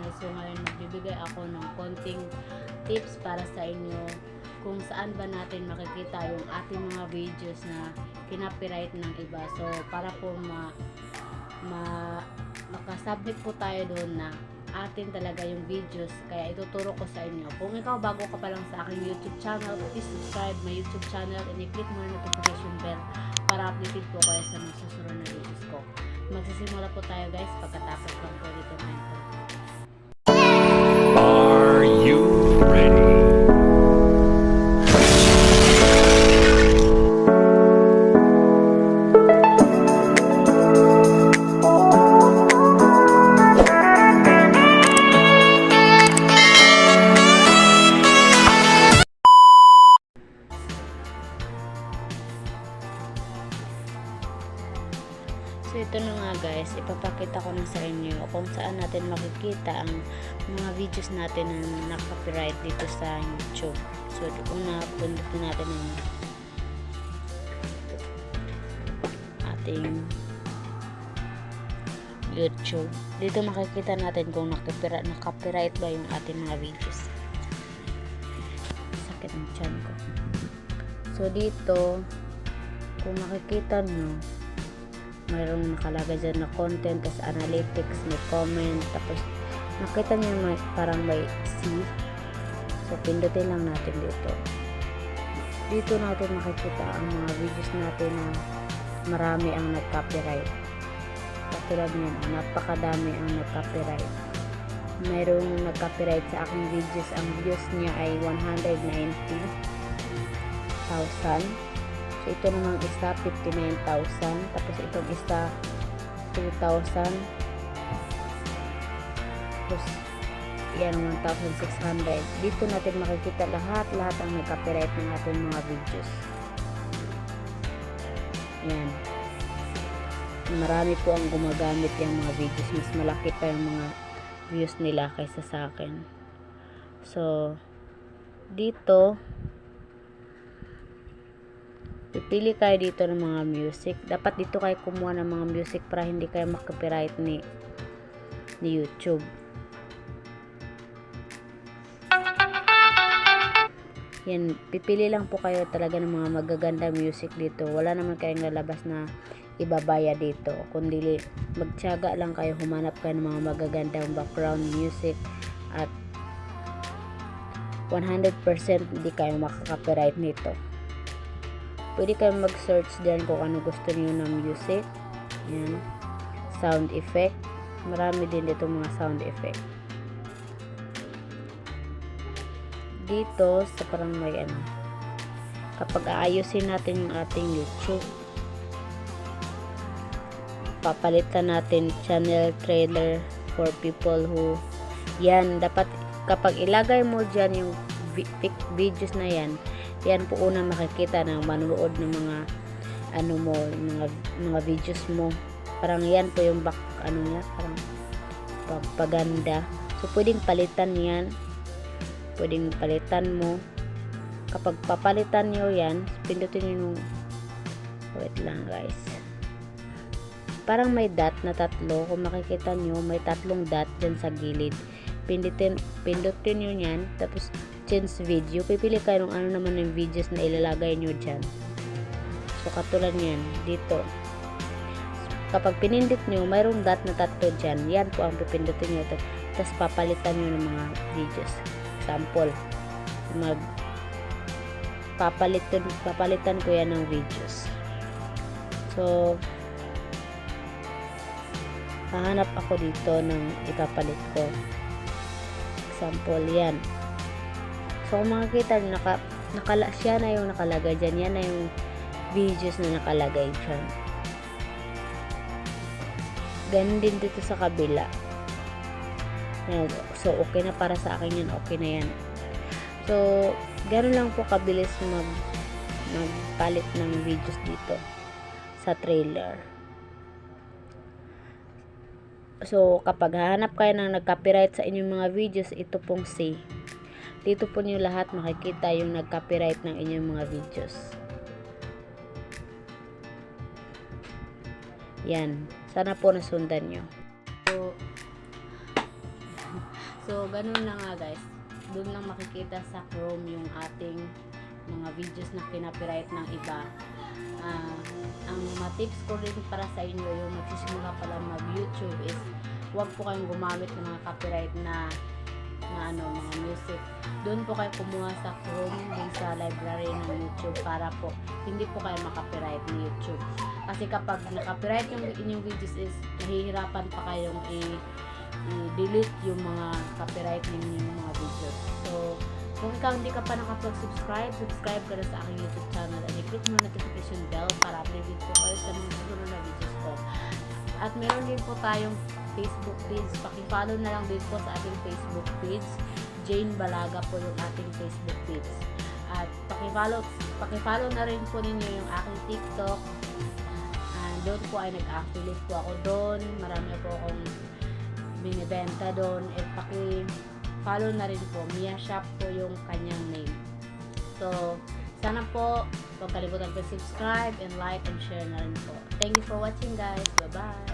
channel. So ngayon magbibigay ako ng konting tips para sa inyo kung saan ba natin makikita yung ating mga videos na kinopyright ng iba. So para po makasubmit po tayo doon na atin talaga yung videos, kaya ituturo ko sa inyo. Kung ikaw bago ka pa lang sa aking YouTube channel, please subscribe my YouTube channel and i-click mo yung notification bell para updated po kayo sa mga susunod na videos ko. Magsisimula po tayo guys pagkatapos lang po dito na ito. Are you ready? So ito na nga guys, ipapakita ko na sa inyo kung saan natin makikita ang mga videos natin na naka-copyright dito sa YouTube. So una, pundutin natin ang ating YouTube. Dito makikita natin kung naka-copyright ba yung ating mga videos. Sakit ng tiyan ko. So dito, kung makikita nyo, mayroong nakalagay dyan na content, tapos analytics, may comment, tapos nakita nyo parang may C. So pindutin lang natin dito. Dito natin makikita ang mga videos natin na marami ang nag-copyright. Katulad nyan, napakadami ang nag-copyright. Mayroong nag-copyright sa aking videos. Ang views niya ay 190,000. So, ito namang isa, 59,000. Tapos, itong isa, 2,000. Tapos, yan, 1,600. Dito natin makikita lahat ang nag-copyright ng ating mga videos. Yan. Marami po ang gumagamit yung mga videos. Mas malaki pa yung mga views nila kaysa sa akin. So, dito, pipili kayo dito ng mga music. Dapat dito kayo kumuha ng mga music para hindi kayo makopyright ni YouTube. Yan, pipili lang po kayo talaga ng mga magaganda music dito. Wala naman kayong lalabas na ibabaya dito. Kundi magtiyaga lang kayo, humanap kayo ng mga magagandang background music at 100% hindi kayo makaka-copyright nito. Pwede kayong mag-search dyan kung ano gusto niyo ng music. Yan. Sound effect. Marami din dito mga sound effect. Dito, sa parang may ano. Kapag aayusin natin yung ating YouTube, papalitan natin channel trailer for people who, yan, dapat kapag ilagay mo dyan yung videos na yan, yan po unang makikita ng manonood ng mga ano mo, mga videos mo. Parang yan po yung back ano niya, parang pagpaganda. So pwedeng palitan yan. Pwedeng palitan mo. Kapag papalitan niyo yan, pindutin niyo yung wait lang guys. Parang may dot na tatlo. Kung makikita niyo, may tatlong dot dyan sa gilid. Pindutin niyo yan, tapos change video, pipili kayo ng ano naman yung videos na ilalagay nyo dyan. So katulad nyan dito, kapag pinindit nyo, mayroong dot na tatlo dyan, yan po ang pipindutin nyo. Tapos papalitan nyo ng mga videos. Example, papalitan ko yan ng videos. So hahanap ako dito ng ipapalit ko. Example, yan. So, kung makikita nyo, siya na yung nakalagay dyan. Yan na yung videos na nakalagay dyan. Ganun din dito sa kabila. Yan. So, okay na para sa akin yan. Okay na yan. So, ganun lang po kabilis magpalit ng videos dito sa trailer. So, kapag hahanap kayo ng nag-copyright sa inyong mga videos, ito pong C. Dito po niyo lahat makikita yung nag-copyright ng inyong mga videos. Yan. Sana po nasundan nyo. So, So, ganun na nga guys. Doon lang makikita sa Chrome yung ating mga videos na kinopyright ng iba. Ang mga tips ko rin para sa inyo, yung magsisimula pala mag-YouTube is huwag po kayong gumamit ng mga copyright na mga music. Doon po kayo kumuha sa Chrome, din sa library ng YouTube para po hindi po kayo makopyright ni YouTube. Kasi kapag na-copyright yung inyong videos is nahihirapan pa kayong i-delete yung mga copyright ninyong mga videos. So, kung ikaw hindi ka pa nakapag-subscribe, subscribe ka na sa aking YouTube channel and i-click mo notification bell para updated po kayo sa mga susunod na videos ko. At meron din po tayong Facebook page. Paki-follow na lang din po sa ating Facebook page. Jane Balaga po yung ating Facebook page. At paki-follow na rin po ninyo yung aking TikTok. And doon po ay nag-affiliate po ako doon. Marami po akong binibenta doon. At paki-follow na rin po. Mia Shop po yung kanyang name. So, sana po huwag kalimutan po subscribe and like and share na rin po. Thank you for watching guys. Bye-bye!